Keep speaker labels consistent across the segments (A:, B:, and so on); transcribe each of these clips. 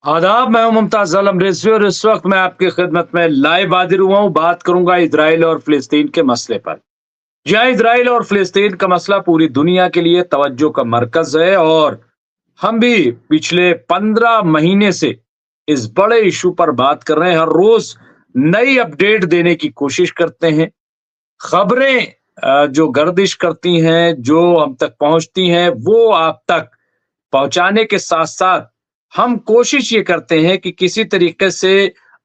A: आदाब, मैं हूं मुमताज अल अमृतसरी और इस वक्त मैं आपकी खिदमत में लाइव हाजिर हुआ हूं। बात करूंगा इसराइल और फिलिस्तीन के मसले पर। जहां इसराइल और फिलिस्तीन का मसला पूरी दुनिया के लिए तवज्जो का मरकज है और हम भी पिछले 15 महीने से इस बड़े इशू पर बात कर रहे हैं। हर रोज नई अपडेट देने की कोशिश करते हैं। खबरें जो गर्दिश करती हैं, जो हम तक पहुंचती हैं, वो आप तक पहुंचाने के साथ साथ हम कोशिश ये करते हैं कि किसी तरीके से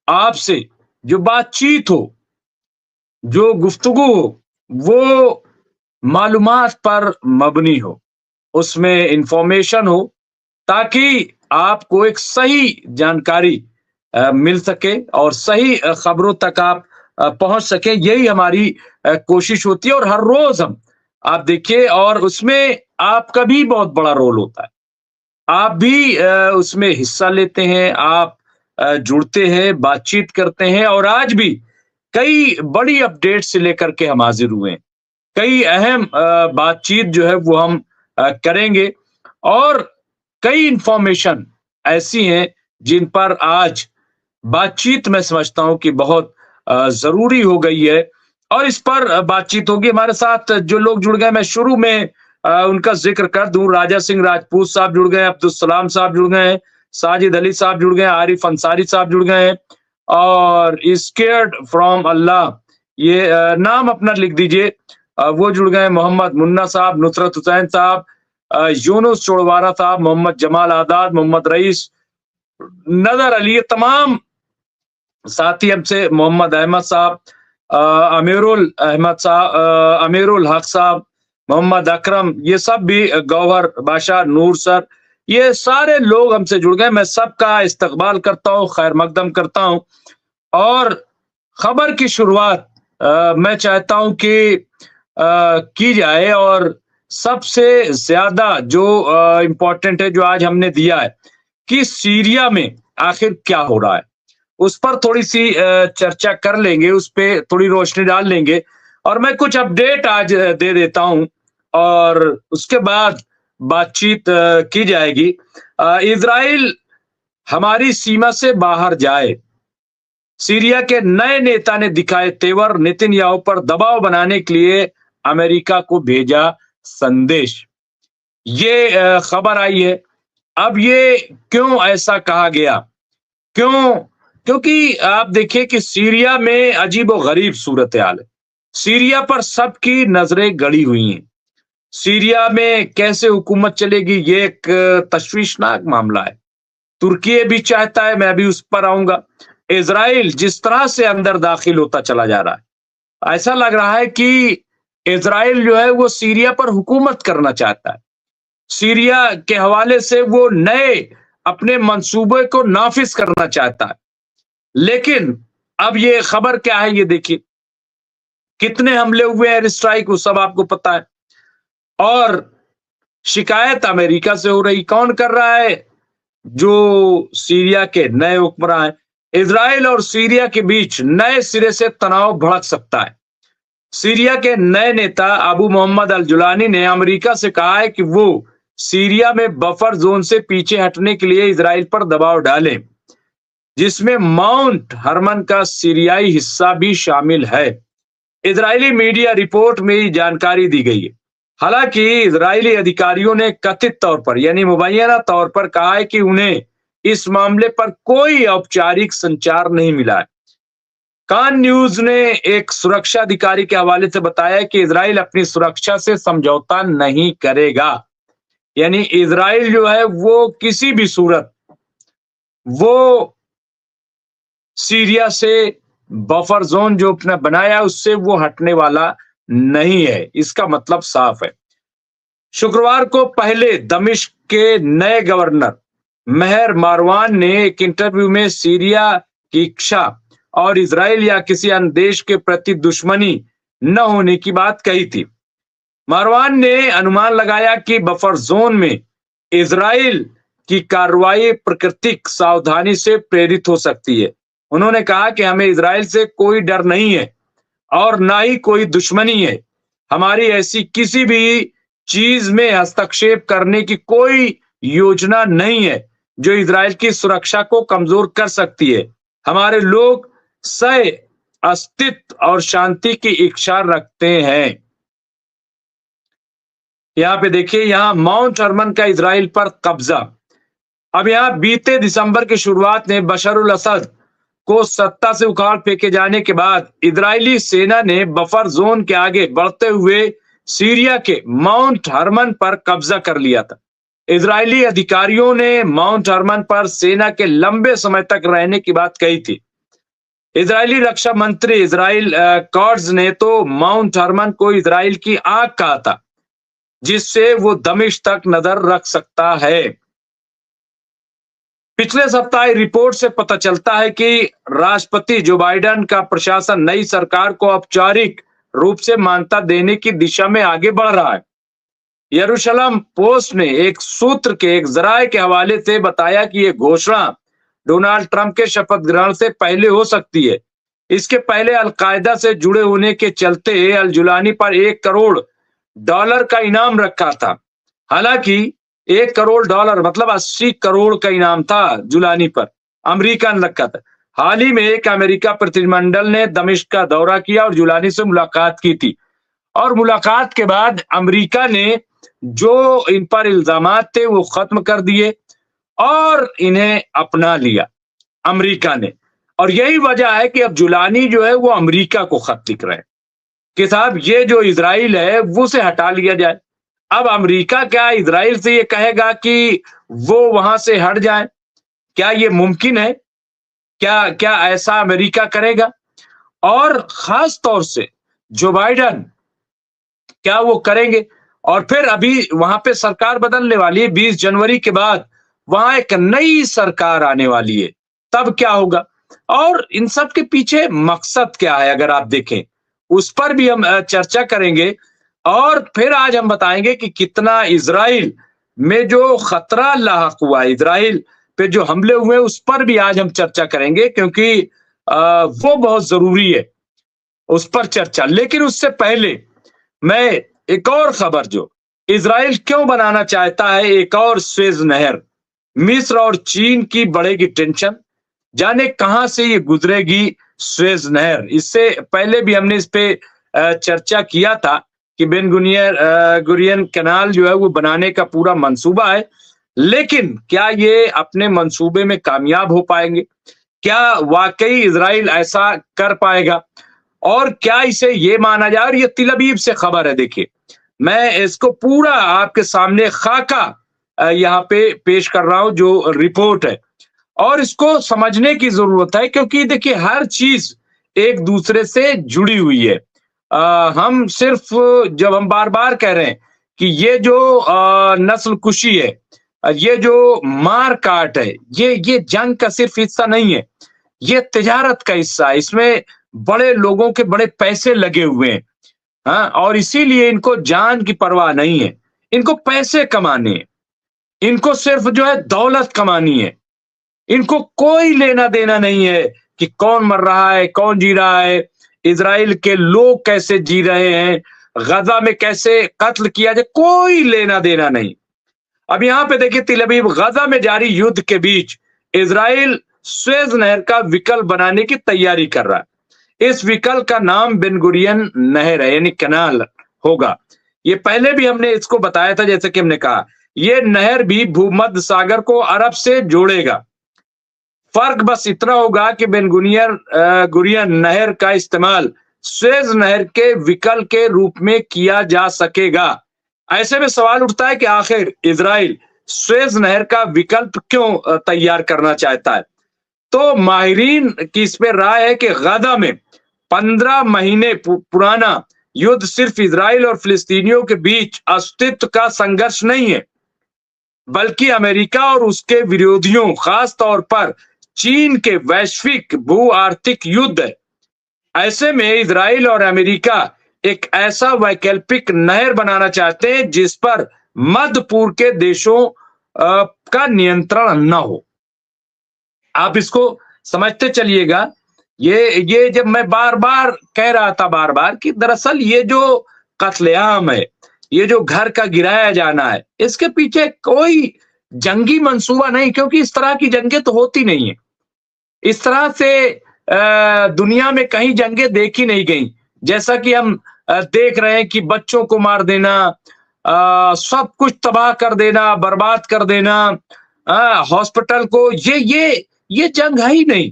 A: आपसे जो बातचीत हो, जो गुफ्तगू हो, वो मालूमात पर मबनी हो, उसमें इंफॉर्मेशन हो, ताकि आपको एक सही जानकारी मिल सके और सही खबरों तक आप पहुंच सके। यही हमारी कोशिश होती है और हर रोज हम, आप देखिए, और उसमें आपका भी बहुत बड़ा रोल होता है। आप भी उसमें हिस्सा लेते हैं, आप जुड़ते हैं, बातचीत करते हैं और आज भी कई बड़ी अपडेट से लेकर के हम हाजिर हुए हैं। कई अहम बातचीत जो है वो हम करेंगे और कई इंफॉर्मेशन ऐसी हैं जिन पर आज बातचीत मैं समझता हूँ कि बहुत ज़रूरी हो गई है और इस पर बातचीत होगी। हमारे साथ जो लोग जुड़ गए, मैं शुरू में उनका ज़िक्र कर दूँ। राजा सिंह राजपूत साहब जुड़ गए हैं, अब्दुल सलाम साहब जुड़ गए हैं, साजिद अली साहब जुड़ गए हैं, आरिफ अंसारी साहब जुड़ गए हैं और स्केयर्ड फ्रॉम अल्लाह, ये नाम अपना लिख दीजिए, वो जुड़ गए हैं। मोहम्मद मुन्ना साहब, नुसरत हुसैन साहब, यूनुस चौड़वारा साहब, मोहम्मद जमाल आदाद, मोहम्मद रईस, नदर अली, ये तमाम साथी हमसे, मोहम्मद अहमद साहब, अमीरुल अहमद साहब, अमीरुल हक साहब, मोहम्मद अकरम, ये सब भी, गौहर बादशाह, नूर सर, ये सारे लोग हमसे जुड़ गए। मैं सबका इस्तकबाल करता हूँ, खैर मकदम करता हूँ और खबर की शुरुआत मैं चाहता हूँ कि की जाए और सबसे ज्यादा जो इम्पोर्टेंट है, जो आज हमने दिया है कि सीरिया में आखिर क्या हो रहा है, उस पर थोड़ी-सी चर्चा कर लेंगे, उस पे थोड़ी रोशनी डाल लेंगे और मैं कुछ अपडेट आज दे देता हूँ और उसके बाद बातचीत की जाएगी। इज़राइल हमारी सीमा से बाहर जाए, सीरिया के नए नेता ने दिखाए तेवर, नेतन्याहू पर दबाव बनाने के लिए अमेरिका को भेजा संदेश। ये खबर आई है। अब ये क्यों ऐसा कहा गया? क्यों? क्योंकि आप देखिए कि सीरिया में अजीबो-गरीब सूरत-ए-हाल है। सीरिया पर सबकी नज़रें गड़ी हुई हैं। सीरिया में कैसे हुकूमत चलेगी, ये एक तशवीशनाक मामला है। तुर्की भी चाहता है, मैं भी उस पर आऊँगा। इज़राइल जिस तरह से अंदर दाखिल होता चला जा रहा है, ऐसा लग रहा है कि इज़राइल जो है वो सीरिया पर हुकूमत करना चाहता है। सीरिया के हवाले से वो नए अपने मंसूबे को नाफिज करना चाहता है। लेकिन अब ये खबर क्या है, ये देखिए, कितने हमले हुए एयर स्ट्राइक, वो सब आपको पता है और शिकायत अमेरिका से हो रही। कौन कर रहा है? जो सीरिया के नए हुक्मरान हैं। इज़राइल और सीरिया के बीच नए सिरे से तनाव भड़क सकता है। सीरिया के नए नेता अबू मोहम्मद अल जुलानी ने अमेरिका से कहा है कि वो सीरिया में बफर जोन से पीछे हटने के लिए इज़राइल पर दबाव डालें, जिसमें माउंट हरमन का सीरियाई हिस्सा भी शामिल है। इजरायली मीडिया रिपोर्ट में ये जानकारी दी गई है। हालांकि इजरायली अधिकारियों ने कथित तौर पर, यानी मुबैना तौर पर कहा है कि उन्हें इस मामले पर कोई औपचारिक संचार नहीं मिला है। कान न्यूज ने एक सुरक्षा अधिकारी के हवाले से बताया कि इजराइल अपनी सुरक्षा से समझौता नहीं करेगा। यानी इजराइल जो है वो किसी भी सूरत वो सीरिया से बफर जोन जो अपना बनाया उससे वो हटने वाला नहीं है। इसका मतलब साफ है। शुक्रवार को पहले दमिश्क के नए गवर्नर मेहर मारवान ने एक इंटरव्यू में सीरिया की इच्छा और इजराइल या किसी अन्य देश के प्रति दुश्मनी न होने की बात कही थी। मारवान ने अनुमान लगाया कि बफर जोन में इजराइल की कार्रवाई प्राकृतिक सावधानी से प्रेरित हो सकती है। उन्होंने कहा कि हमें इजराइल से कोई डर नहीं है और ना ही कोई दुश्मनी है। हमारी ऐसी किसी भी चीज में हस्तक्षेप करने की कोई योजना नहीं है। जो इजराइल की सुरक्षा को कमजोर कर सकती है। हमारे लोग सह अस्तित्व और शांति की इच्छा रखते हैं। यहाँ पे देखिए, यहाँ माउंट हर्मन का इजराइल पर कब्जा। अब यहाँ बीते दिसंबर की शुरुआत में बशर उल असद को सत्ता से उखाड़ फेंके जाने के बाद इजरायली सेना ने बफर जोन के आगे बढ़ते हुए सीरिया के माउंट हर्मन पर कब्जा कर लिया था। इजरायली अधिकारियों ने माउंट हर्मन पर सेना के लंबे समय तक रहने की बात कही थी। इजरायली रक्षा मंत्री इजराइल कॉट्ज ने तो माउंट हर्मन को इजराइल की आंख कहा था, जिससे वो दमिश्क तक नजर रख सकता है। पिछले सप्ताह रिपोर्ट से पता चलता है कि राष्ट्रपति जो बाइडेन का प्रशासन नई सरकार को औपचारिक रूप से मान्यता देने की दिशा में आगे बढ़ रहा है। यरूशलेम पोस्ट ने एक सूत्र के एक जराये के हवाले से बताया कि यह घोषणा डोनाल्ड ट्रंप के शपथ ग्रहण से पहले हो सकती है। इसके पहले अलकायदा से जुड़े होने के चलते अल जुलानी पर $1 करोड़ का इनाम रखा था। हालांकि $1 करोड़ मतलब 80 करोड़ का इनाम था जुलानी पर, अमेरिका ने रखा था। हाल ही में एक अमेरिका प्रतिनिधिमंडल ने दमिश्क का दौरा किया और जुलानी से मुलाकात की थी, और मुलाकात के बाद अमेरिका ने जो इन पर इल्जामात थे वो खत्म कर दिए और इन्हें अपना लिया अमेरिका ने। और यही वजह है कि अब जुलानी जो है वो अमेरिका को खत लिख रहे हैं कि साहब ये जो इजराइल है वो से हटा लिया जाए। अब अमेरिका क्या इजराइल से ये कहेगा कि वो वहां से हट जाए? क्या ये मुमकिन है? क्या ऐसा अमेरिका करेगा? और खास तौर से जो बाइडेन, क्या वो करेंगे? और फिर अभी वहां पे सरकार बदलने वाली है, 20 जनवरी के बाद वहां एक नई सरकार आने वाली है, तब क्या होगा? और इन सब के पीछे मकसद क्या है, अगर आप देखें उस पर भी हम चर्चा करेंगे। और फिर आज हम बताएंगे कि कितना इजराइल में जो खतरा लाहक हुआ, इजराइल पे जो हमले हुए उस पर भी आज हम चर्चा करेंगे, क्योंकि वो बहुत जरूरी है उस पर चर्चा। लेकिन उससे पहले मैं एक और खबर, जो इजराइल क्यों बनाना चाहता है एक और स्वेज नहर, मिस्र और चीन की बढ़ेगी टेंशन, जाने कहां से ये गुजरेगी स्वेज नहर। इससे पहले भी हमने इस पे चर्चा किया था कि बेन गुरियन कैनाल जो है वो बनाने का पूरा मंसूबा है, लेकिन क्या ये अपने मंसूबे में कामयाब हो पाएंगे? क्या वाकई इजराइल ऐसा कर पाएगा? और क्या इसे ये माना जाए, और ये तिल अबीब से खबर है, देखिए मैं इसको पूरा आपके सामने खाका यहाँ पे पेश कर रहा हूं, जो रिपोर्ट है, और इसको समझने की जरूरत है, क्योंकि देखिए हर चीज एक दूसरे से जुड़ी हुई है। हम सिर्फ, जब हम बार बार कह रहे हैं कि ये जो नस्ल कुशी है, ये जो मार काट है, ये जंग का सिर्फ हिस्सा नहीं है, ये तिजारत का हिस्सा है। इसमें बड़े लोगों के बड़े पैसे लगे हुए हैं, हाँ, और इसीलिए इनको जान की परवाह नहीं है, इनको पैसे कमाने हैं, इनको सिर्फ जो है दौलत कमानी है, इनको कोई लेना देना नहीं है कि कौन मर रहा है, कौन जी रहा है, इजराइल के लोग कैसे जी रहे हैं, गजा में कैसे कत्ल किया जाए, कोई लेना देना नहीं। अब यहाँ पे देखिए तिल अबीब, गजा में जारी युद्ध के बीच इजराइल स्वेज नहर का विकल्प बनाने की तैयारी कर रहा है। इस विकल्प का नाम बेन गुरियन नहर है, यानी कैनाल होगा। ये पहले भी हमने इसको बताया था, जैसे कि हमने कहा ये नहर भी भूमध्य सागर को अरब से जोड़ेगा। फर्क बस इतना होगा कि बेन गुरियन नहर का इस्तेमाल स्वेज नहर के विकल्प के रूप में किया जा सकेगा। ऐसे में सवाल उठता है कि आखिर इजराइल स्वेज नहर का विकल्प क्यों तैयार करना चाहता है? तो माहिरीन की इस पे राय है कि गजा में 15 महीने पुराना युद्ध सिर्फ इजराइल और फिलिस्तीनियों के बीच अस्तित्व का संघर्ष नहीं है, बल्कि अमेरिका और उसके विरोधियों, खास तौर पर चीन के वैश्विक भू आर्थिक युद्ध है। ऐसे में इजराइल और अमेरिका एक ऐसा वैकल्पिक नहर बनाना चाहते हैं जिस पर मध्य पूर्व के देशों का नियंत्रण न हो। आप इसको समझते चलिएगा। ये जब मैं बार बार कह रहा था कि दरअसल ये जो कत्लेआम है, ये जो घर का गिराया जाना है, इसके पीछे कोई जंगी मंसूबा नहीं, क्योंकि इस तरह की जंगें तो होती नहीं है। इस तरह से दुनिया में कहीं जंगें देखी नहीं गई। जैसा कि हम देख रहे हैं कि बच्चों को मार देना, सब कुछ तबाह कर देना, बर्बाद कर देना, हॉस्पिटल को, ये जंग है ही नहीं।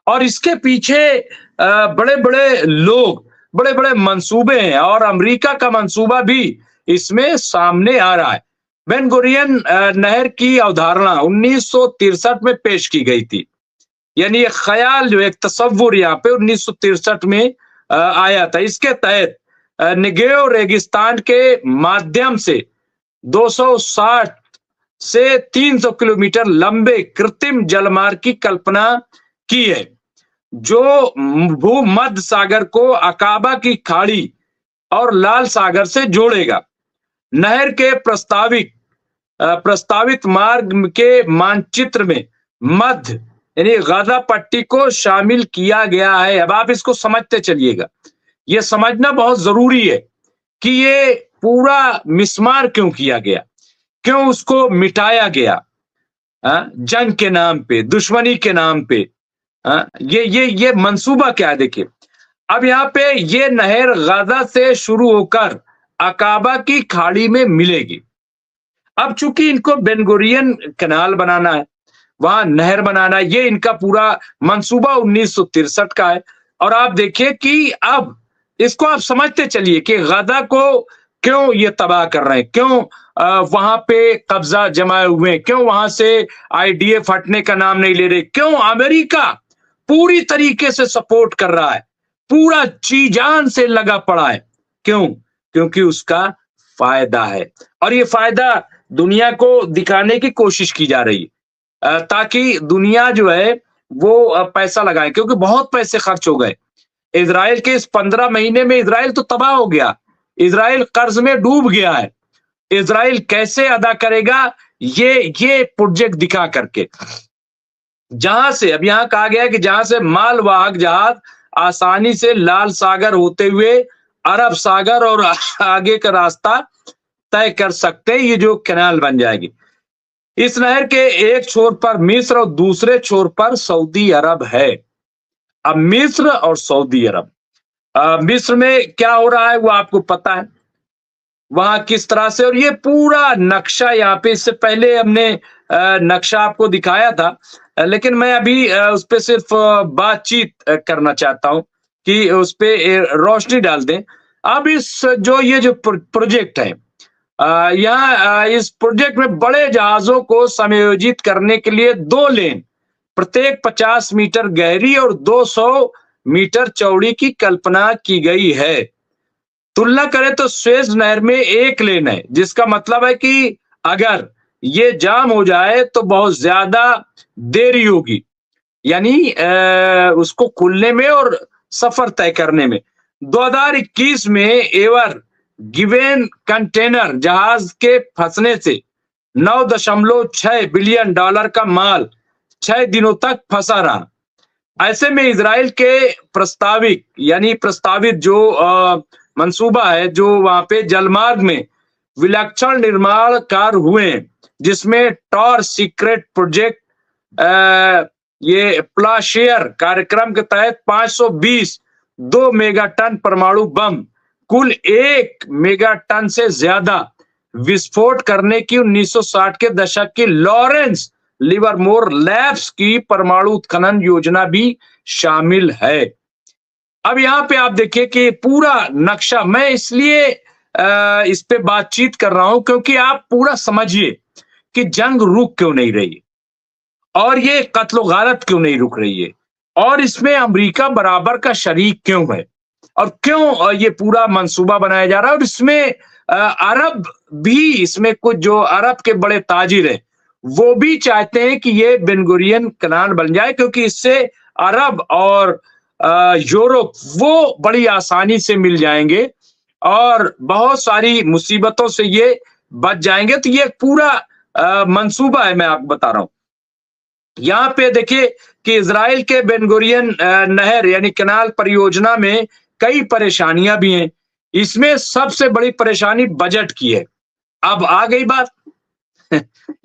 A: और इसके पीछे बड़े-बड़े लोग, बड़े-बड़े मंसूबे हैं और अमेरिका का मंसूबा भी इसमें सामने आ रहा है। बेन गुरियन नहर की अवधारणा 1963 में पेश की गई थी। यानी एक ख्याल, जो एक तसव्वुर यहाँ पे 1963 में आया था। इसके तहत नेगेव रेगिस्तान के माध्यम से 260 से 300 किलोमीटर लंबे कृत्रिम जलमार्ग की कल्पना की है, जो भूमध्य सागर को अकाबा की खाड़ी और लाल सागर से जोड़ेगा। नहर के प्रस्तावित मार्ग के मानचित्र में मध्य यानी गाजा पट्टी को शामिल किया गया है। अब आप इसको समझते चलिएगा। ये समझना बहुत जरूरी है कि ये पूरा मिसमार क्यों किया गया, क्यों उसको मिटाया गया, जंग के नाम पे, दुश्मनी के नाम पे। ये मंसूबा क्या है, देखिए। अब यहाँ पे ये नहर गाजा से शुरू होकर अकाबा की खाड़ी में मिलेगी। अब चूंकि इनको बेन गुरियन कैनाल बनाना है, वहां नहर बनाना है, ये इनका पूरा मंसूबा 1963 का है। और आप देखिए कि अब इसको आप समझते चलिए कि गाजा को क्यों ये तबाह कर रहे हैं, क्यों वहां पे कब्जा जमाए हुए हैं, क्यों वहां से आईडीएफ हटने का नाम नहीं ले रहे, क्यों अमेरिका पूरी तरीके से सपोर्ट कर रहा है, पूरा जी जान से लगा पड़ा है। क्यों? क्योंकि उसका फायदा है और ये फायदा दुनिया को दिखाने की कोशिश की जा रही है, ताकि दुनिया जो है वो पैसा लगाए, क्योंकि बहुत पैसे खर्च हो गए। इजराइल के इस 15 महीने में इजराइल तो तबाह हो गया, इजराइल कर्ज में डूब गया है। इजराइल कैसे अदा करेगा ये प्रोजेक्ट दिखा करके, जहां से अब यहां कहा गया है कि जहां से मालवाहक जहाज आसानी से लाल सागर होते हुए अरब सागर और आगे का रास्ता तय कर सकते हैं, ये जो कैनाल बन जाएगी। इस नहर के एक छोर पर मिस्र और दूसरे छोर पर सऊदी अरब है। अब मिस्र और सऊदी अरब, मिस्र में क्या हो रहा है वो आपको पता है, वहां किस तरह से, और ये पूरा नक्शा यहाँ पे, इससे पहले हमने नक्शा आपको दिखाया था, लेकिन मैं अभी उस पर सिर्फ बातचीत करना चाहता हूं कि उस पर रोशनी डाल दें। अब ये जो प्रोजेक्ट है, यहाँ इस प्रोजेक्ट में बड़े जहाजों को समायोजित करने के लिए 2 लेन, प्रत्येक 50 मीटर गहरी और 200 मीटर चौड़ी की कल्पना की गई है। तुलना करें तो स्वेज नहर में 1 लेन है, जिसका मतलब है कि अगर ये जाम हो जाए तो बहुत ज्यादा देरी होगी, यानी उसको खुलने में और सफर तय करने में। 2021 में एवर गिवेन कंटेनर जहाज के फंसने से $9.6 बिलियन का माल 6 दिनों तक फंसा रहा। ऐसे में इजराइल के प्रस्तावित जो मंसूबा है, जो वहां पे जलमार्ग में विलक्षण निर्माण कार्य हुए हैं, जिसमें टॉर सीक्रेट प्रोजेक्ट, ये प्लाशेयर कार्यक्रम के तहत 520 2 मेगाटन परमाणु बम, कुल 1 मेगाटन से ज्यादा विस्फोट करने की 1960 के दशक की लॉरेंस लिवरमोर लैब्स की परमाणु उत्खनन योजना भी शामिल है। अब यहाँ पे आप देखिए कि पूरा नक्शा, मैं इसलिए इस पे बातचीत कर रहा हूं क्योंकि आप पूरा समझिए कि जंग रुक क्यों नहीं रही और ये कत्लो गारत क्यों नहीं रुक रही है, और इसमें अमेरिका बराबर का शरीक क्यों है, और क्यों ये पूरा मंसूबा बनाया जा रहा है। और इसमें अरब भी, इसमें कुछ जो अरब के बड़े ताजिर हैं वो भी चाहते हैं कि ये बेन गुरियन कैनाल बन जाए, क्योंकि इससे अरब और यूरोप वो बड़ी आसानी से मिल जाएंगे और बहुत सारी मुसीबतों से ये बच जाएंगे। तो ये पूरा मंसूबा है, मैं आपको बता रहा हूं। यहाँ पे देखिए कि इजराइल के बेन गुरियन नहर यानी कैनाल परियोजना में कई परेशानियां भी हैं। इसमें सबसे बड़ी परेशानी बजट की है। अब आ गई बात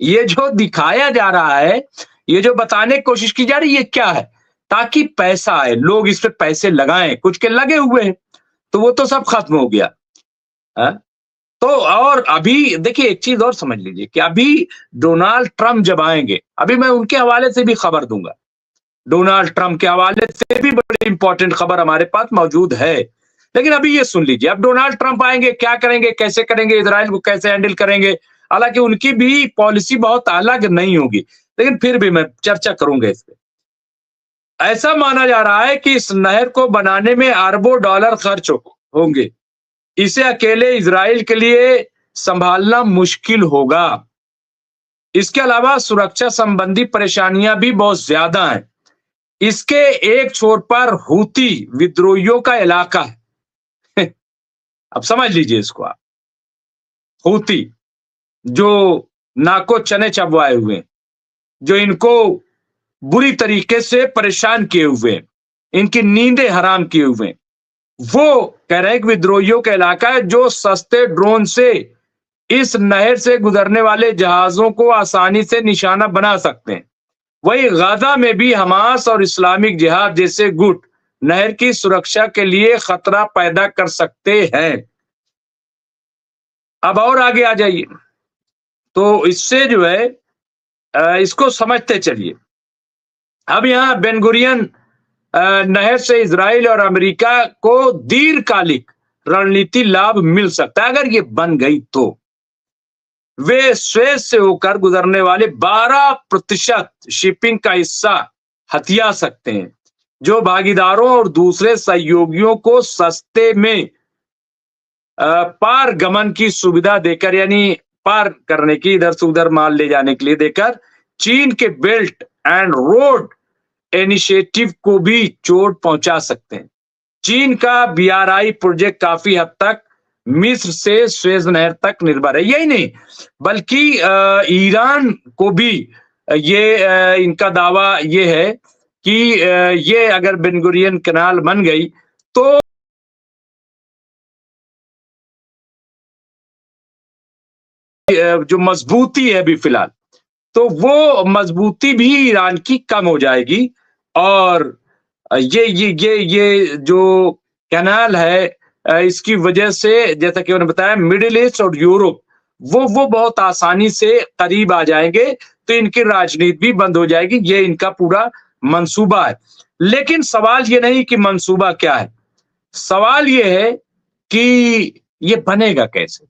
A: ये जो दिखाया जा रहा है, ये जो बताने की कोशिश की जा रही है, ये क्या है? ताकि पैसा आए, लोग इस पे पैसे लगाएं, कुछ के लगे हुए हैं, तो वो तो सब खत्म हो गया। हाँ? तो और अभी देखिए एक चीज और समझ लीजिए कि अभी डोनाल्ड ट्रंप जब आएंगे, अभी मैं उनके हवाले से भी खबर दूंगा। डोनाल्ड ट्रंप के हवाले से भी बड़ी इंपॉर्टेंट खबर हमारे पास मौजूद है। लेकिन अभी ये सुन लीजिए, अब डोनाल्ड ट्रंप आएंगे, क्या करेंगे, कैसे करेंगे, इजराइल को कैसे हैंडल करेंगे। हालांकि उनकी भी पॉलिसी बहुत अलग नहीं होगी, लेकिन फिर भी मैं चर्चा करूंगा इस पे। ऐसा माना जा रहा है कि इस नहर को बनाने में अरबों डॉलर खर्च होंगे। इसे अकेले इजराइल के लिए संभालना मुश्किल होगा। इसके अलावा सुरक्षा संबंधी परेशानियां भी बहुत ज्यादा हैं। इसके एक छोर पर हूती विद्रोहियों का इलाका है। अब समझ लीजिए इसको आप। हूती जो नाको चने चबवाए हुए हैं, जो इनको बुरी तरीके से परेशान किए हुए हैं, इनकी नींदें हराम किए हुए हैं, वो कह रहे हैं कि विद्रोहियों का इलाका है जो सस्ते ड्रोन से इस नहर से गुजरने वाले जहाजों को आसानी से निशाना बना सकते हैं। वही गाजा में भी हमास और इस्लामिक जिहाद जैसे गुट नहर की सुरक्षा के लिए खतरा पैदा कर सकते हैं। अब और आगे आ जाइए, तो इससे जो है इसको समझते चलिए। अब यहां बेन गुरियन नहर से इजराइल और अमेरिका को दीर्घकालिक रणनीति लाभ मिल सकता है अगर ये बन गई तो। वे स्वेज से होकर गुजरने वाले 12% शिपिंग का हिस्सा हथिया सकते हैं, जो भागीदारों और दूसरे सहयोगियों को सस्ते में पार गमन की सुविधा देकर, यानी पार करने की, इधर से उधर माल ले जाने के लिए देकर, चीन के बेल्ट एंड रोड इनिशिएटिव को भी चोट पहुंचा सकते हैं। चीन का बीआरआई प्रोजेक्ट काफी हद तक मिस्र से स्वेज नहर तक निर्भर है। यही नहीं बल्कि ईरान को भी ये इनका दावा ये है कि ये अगर बेन गुरियन कैनाल बन गई तो जो मजबूती है अभी फिलहाल, तो वो मजबूती भी ईरान की कम हो जाएगी। और ये जो कैनाल है, इसकी वजह से जैसा कि उन्होंने बताया मिडिल ईस्ट और यूरोप वो बहुत आसानी से करीब आ जाएंगे, तो इनकी राजनीति भी बंद हो जाएगी। ये इनका पूरा मंसूबा है। लेकिन सवाल ये नहीं कि मंसूबा क्या है, सवाल ये है कि ये बनेगा कैसे।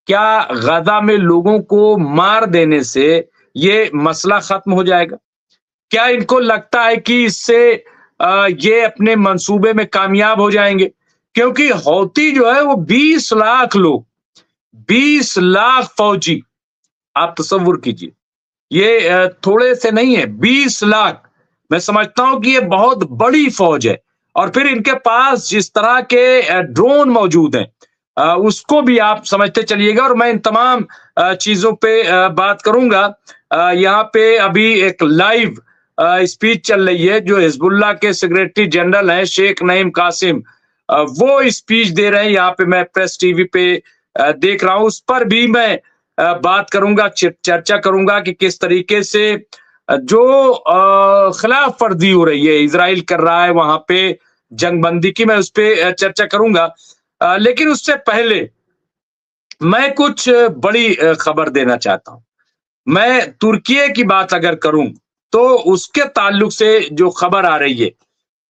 A: क्या गजा में लोगों को मार देने से ये मसला खत्म हो जाएगा? क्या इनको लगता है कि इससे ये अपने मंसूबे में कामयाब हो जाएंगे? क्योंकि हौती जो है वो 20 लाख लोग, 20 लाख फौजी, आप तसव्वुर कीजिए, ये थोड़े से नहीं है, 20 लाख। मैं समझता हूं कि ये बहुत बड़ी फौज है। और फिर इनके पास जिस तरह के ड्रोन मौजूद हैं, उसको भी आप समझते चलिएगा। और मैं इन तमाम चीजों पे बात करूंगा। यहाँ पे अभी एक लाइव स्पीच चल रही है जो हिजबुल्लाह के सेक्रेटरी जनरल हैं शेख नईम कासिम, वो स्पीच दे रहे हैं। यहाँ पे मैं प्रेस टीवी पे देख रहा हूं, उस पर भी मैं बात करूंगा, चर्चा करूंगा कि किस तरीके से जो खिलाफ वर्जी हो रही है, इजराइल कर रहा है वहां पे जंगबंदी की, मैं उस पर चर्चा करूंगा। लेकिन उससे पहले मैं कुछ बड़ी खबर देना चाहता हूं। मैं तुर्की की बात अगर करूं तो उसके ताल्लुक से जो खबर आ रही है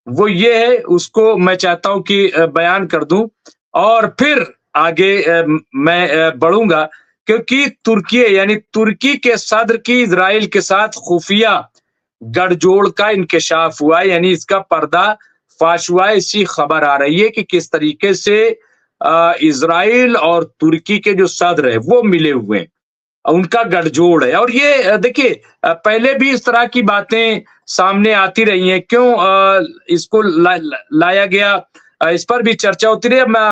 A: वो ये है, उसको मैं चाहता हूं कि बयान कर दूं और फिर आगे मैं बढ़ूंगा। क्योंकि तुर्की यानी तुर्की के सदर की इजराइल के साथ खुफिया गठजोड़ का इंकशाफ हुआ, यानी इसका पर्दा फाश हुआ। इसी खबर आ रही है कि किस तरीके से इजराइल और तुर्की के जो सदर है वो मिले हुए हैं, उनका गठजोड़ है। और ये देखिए पहले भी इस तरह की बातें सामने आती रही हैं, क्यों इसको लाया गया, इस पर भी चर्चा होती रही। मैं